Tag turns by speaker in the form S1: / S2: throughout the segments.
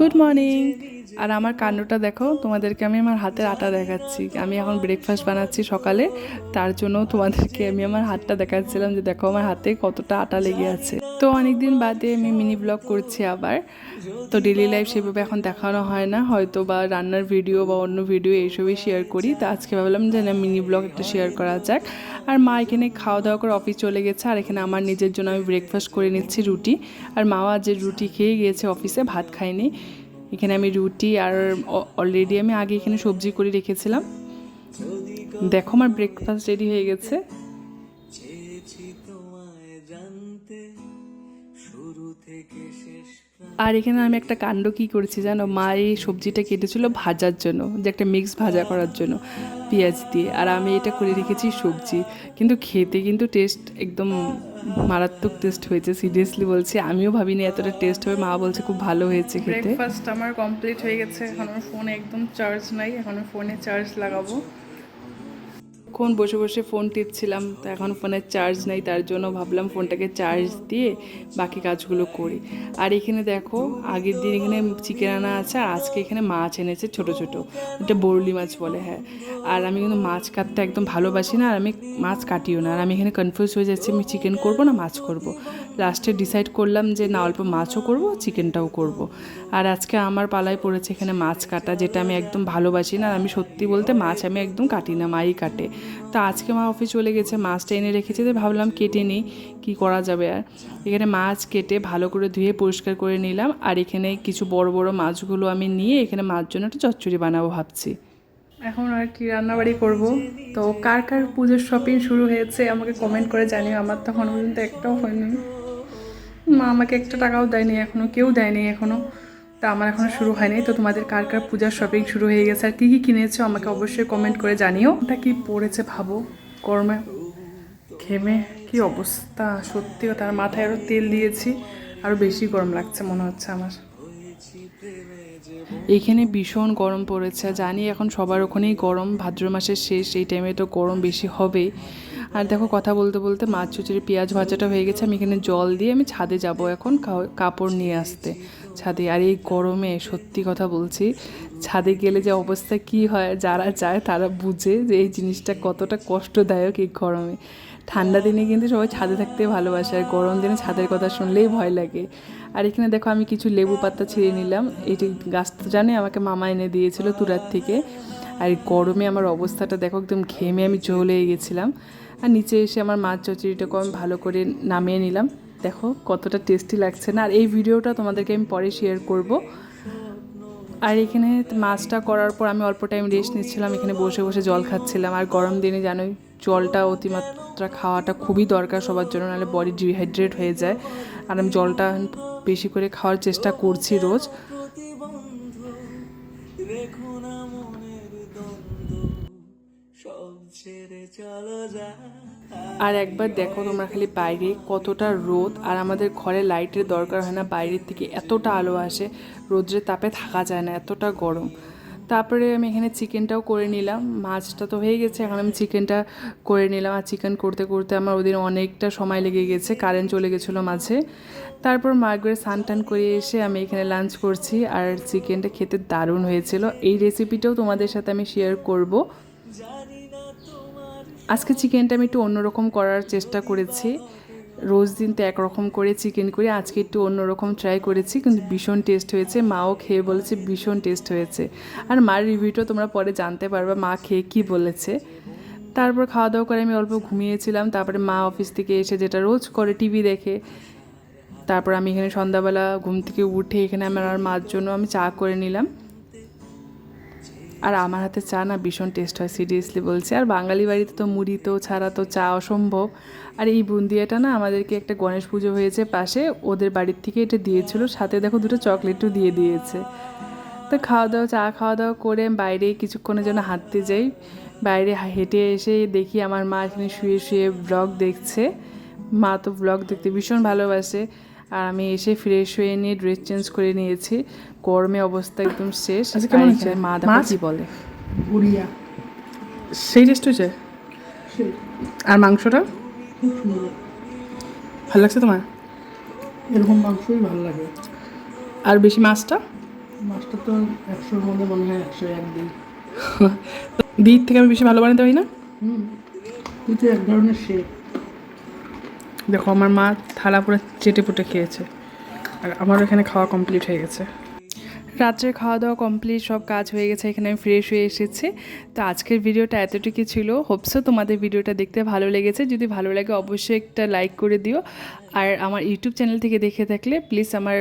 S1: Good morning. আর আমার কাণ্ডটা দেখো, তোমাদেরকে আমি আমার হাতের আটা দেখাচ্ছি। আমি এখন ব্রেকফাস্ট বানাচ্ছি সকালে, তার জন্য তোমাদেরকে আমি আমার হাতটা দেখাচ্ছিলাম যে দেখো আমার হাতে কতটা আটা লেগে আছে। তো অনেকদিন বাদে আমি মিনি ব্লগ করছি আবার। তো ডেলি লাইফ সেভাবে এখন দেখানো হয় না, হয়তো বা রান্নার ভিডিও বা অন্য ভিডিও এইসবই শেয়ার করি। তো আজকে ভাবলাম যে না, মিনি ব্লগ একটা শেয়ার করা যাক। আর মা এখানে খাওয়া দাওয়া করে অফিস চলে গেছে, আর এখানে আমার নিজের জন্য আমি ব্রেকফাস্ট করে নিচ্ছি রুটি। আর মাও আজ রুটি খেয়ে গিয়েছে অফিসে, ভাত খায়নি। এখানে আমি রুটি আর অলরেডি আমি আগে এখানে সবজি করে রেখেছিলাম। দেখো আমার ব্রেকফাস্ট রেডি হয়ে গেছে। আর এখানে আমি একটা কাণ্ড কি করেছি জানো, মা এই সবজিটা কেটেছিল ভাজার জন্য, যে একটা মিক্স ভাজা করার জন্য পেঁয়াজ দিয়ে, আর আমি এটা করে রেখেছি সবজি। কিন্তু খেতে কিন্তু টেস্ট একদম মারাত্মক টেস্ট হয়েছে, সিরিয়াসলি বলছি। আমিও ভাবিনি এতটা টেস্ট হবে, মা বলছে খুব ভালো হয়েছে খেতে। ব্রেকফাস্ট আমার কমপ্লিট হয়ে গেছে। এখন আমার ফোনে একদম চার্জ নাই, এখন আমি ফোনে চার্জ লাগাবো। এখন বসে বসে ফোন টিপছিলাম, তো এখন ফোনের চার্জ নেই, তার জন্য ভাবলাম ফোনটাকে চার্জ দিয়ে বাকি কাজগুলো করি। আর এখানে দেখো, আগের দিন এখানে চিকেন আনা আছে, আর আজকে এখানে মাছ এনেছে ছোট ছোট, এটা বরলি মাছ বলে, হ্যাঁ। আর আমি কিন্তু মাছ কাটতে একদম ভালোবাসি না, আর আমি মাছ কাটিও না। আর আমি এখানে কনফিউজ হয়ে যাচ্ছি, আমি চিকেন করব না মাছ করব। লাস্টে ডিসাইড করলাম যে না, অল্প মাছও করব চিকেনটাও করব। আর আজকে আমার পালায় পড়েছে এখানে মাছ কাটা, যেটা আমি একদম ভালোবাসি না। আর আমি সত্যি বলতে মাছ আমি একদম কাটি না, মাই কাটে। তো আজকে মা অফিস চলে গেছে, মাছটা এনে রেখেছে, তো ভাবলাম কেটে নিই, কী করা যাবে আর। এখানে মাছ কেটে ভালো করে ধুয়ে পরিষ্কার করে নিলাম। আর এখানে কিছু বড় বড় মাছগুলো আমি নিয়ে এখানে মাছ জন্য একটা চচ্চড়ি বানাবো ভাবছি। এখন আর কি রান্নাবাড়ি করব। তো কার কার পুজোর শপিং শুরু হয়েছে আমাকে কমেন্ট করে জানিও। আমার তখন পর্যন্ত একটাও হয়নি, মা আমাকে একটা টাকাও দেয়নি এখনও, কেউ দেয়নি এখনও। তা আমার এখনও শুরু হয়নি। তো তোমাদের কার কার পূজার শপিং শুরু হয়ে গেছে আর কী কী কিনেছো আমাকে অবশ্যই কমেন্ট করে জানিও। এটা কি পড়েছে ভাবো, গরমে ঘেমে কি অবস্থা, সত্যি কথা। আর মাথায় আরও তেল দিয়েছি, আরও বেশি গরম লাগছে মনে হচ্ছে আমার। এখানে ভীষণ গরম পড়েছে, জানি এখন সবার ওখানেই গরম, ভাদ্র মাসের শেষ, এই টাইমে তো গরম বেশি হবেই। আর দেখো কথা বলতে বলতে মাছ চুচড়ি পেঁয়াজ ভাজাটা হয়ে গেছে। আমি এখানে জল দিয়ে আমি ছাদে যাব এখন কাপড় নিয়ে আসতে ছাদে। আর এই গরমে সত্যি কথা বলছি, ছাদে গেলে যে অবস্থা কি হয়, যারা যায় তারা বুঝে যে এই জিনিসটা কতটা কষ্টদায়ক এই গরমে। ঠান্ডা দিনে কিন্তু সবাই ছাদে থাকতে ভালোবাসে, আর গরম দিনে ছাদের কথা শুনলেই ভয় লাগে। আর এখানে দেখো আমি কিছু লেবু পাতা ছিঁড়ে নিলাম। এটি গাছ তো জানে আমাকে মামা এনে দিয়েছিল তুরাত থেকে। আর গরমে আমার অবস্থাটা দেখো, একদম ঘেমে আমি জ্বলে গেছিলাম। আর নিচে এসে আমার মাছ চচ্চড়িটাকে আমি ভালো করে নামিয়ে নিলাম। দেখো কতটা টেস্টি লাগছে না। আর এই ভিডিওটা তোমাদেরকে আমি পরে শেয়ার করব। আর এখানে মাছটা করার পর আমি অল্প টাইম রেস্ট নিচ্ছিলাম, এখানে বসে বসে জল খাচ্ছিলাম। আর গরম দিনে জানোই জলটা অতিমাত্রা খাওয়াটা খুবই দরকার সবার জন্য, নাহলে বডি ডিহাইড্রেট হয়ে যায়। আর আমি জলটা বেশি করে খাওয়ার চেষ্টা করছি রোজ। আর একবার দেখো তোমরা খালি বাইরে কতটা রোদ, আর আমাদের ঘরে লাইটের দরকার হয় না, বাইরের থেকে এতটা আলো আসে, রোদ্রের তাপে থাকা যায় না, এতটা গরম। তারপরে আমি এখানে চিকেনটাও করে নিলাম, মাছটা তো হয়ে গেছে, এখন আমি চিকেনটা করে নিলাম। আর চিকেন করতে করতে আমার ওদিন অনেকটা সময় লেগে গেছে, কারেন্ট চলে গেছিলো মাঝে। তারপর মার্গরে স্নান টান করে এসে আমি এখানে লাঞ্চ করছি। আর চিকেনটা খেতে দারুণ হয়েছিল। এই রেসিপিটাও তোমাদের সাথে আমি শেয়ার করব। আজকে চিকেনটা আমি একটু অন্যরকম করার চেষ্টা করেছি, রোজ দিন তো একরকম করে চিকেন করি, আজকে একটু অন্যরকম ট্রাই করেছি, কিন্তু ভীষণ টেস্ট হয়েছে। মাও খেয়ে বলেছে ভীষণ টেস্ট হয়েছে। আর মার রিভিউটা তোমরা পরে জানতে পারবে মা খেয়ে কী বলেছে। তারপর খাওয়া দাওয়া করে আমি অল্প ঘুমিয়েছিলাম। তারপরে মা অফিস থেকে এসে যেটা রোজ করে টিভি দেখে। তারপর আমি এখানে সন্ধ্যাবেলা ঘুম থেকে উঠে এখানে আমার মার জন্য আমি চা করে নিলাম। আর আমার হাতে চা না ভীষণ টেস্ট হয়, সিরিয়াসলি বলছি। আর বাঙালি বাড়িতে তো মুড়ি তো ছাড়া তো চা অসম্ভব। আর এই বুন্দিয়াটা না আমাদেরকে একটা গণেশ পুজো হয়েছে পাশে, ওদের বাড়ির থেকে এটা দিয়েছিল, সাথে দেখো দুটো চকলেটও দিয়ে দিয়েছে। তো চা খাওয়া দাওয়া করে বাইরে কিছুক্ষণের জন্য হাঁটতে যাই। বাইরে হেঁটে এসে দেখি আমার মা এখানে শুয়ে শুয়ে ব্লগ দেখছে। মা তো ব্লগ দেখতে ভীষণ ভালোবাসে। আর আমি এসে ফ্রেশ হয়ে নিয়ে ড্রেস চেঞ্জ করে নিয়েছি, গরমে অবস্থা একদম শেষ। মা দেখো কি বলে,
S2: উড়িয়া
S1: সেই টেস্ট হয়েছে। আর মাংসটা ভালো লাগছে তোমার?
S2: এরকম মাংসই ভালো লাগে।
S1: আর বেশি মাছটা
S2: মাছটা তো 100-র মধ্যে মনে হয় 101 দিই।
S1: দিদির থেকে আমি বেশি ভালো বানাতে পারি না।
S2: তুই তো এক ধরনের শেফ।
S1: দেখো আমার মা থালা পুরো চেটে পুটে খেয়েছে, আর আমারও এখানে খাওয়া কমপ্লিট হয়ে গেছে। রাত্রে খাওয়া দাওয়া কমপ্লিট, সব কাজ হয়ে গেছে, এখানে আমি ফ্রেশ হয়ে এসেছি। তো আজকের ভিডিওটা এতটুকু ছিল। হোপসো তোমাদের ভিডিওটা দেখতে ভালো লেগেছে। যদি ভালো লাগে অবশ্যই একটা লাইক করে দিও। আর আমার ইউটিউব চ্যানেল থেকে দেখে থাকলে প্লিজ আমার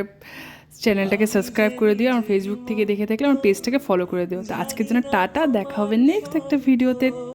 S1: চ্যানেলটাকে সাবস্ক্রাইব করে দিও। আমার ফেসবুক থেকে দেখে থাকলে আমার পেজটাকে ফলো করে দিও। তো আজকের জন্য টাটা, দেখা হবে নেক্সট একটা ভিডিওতে।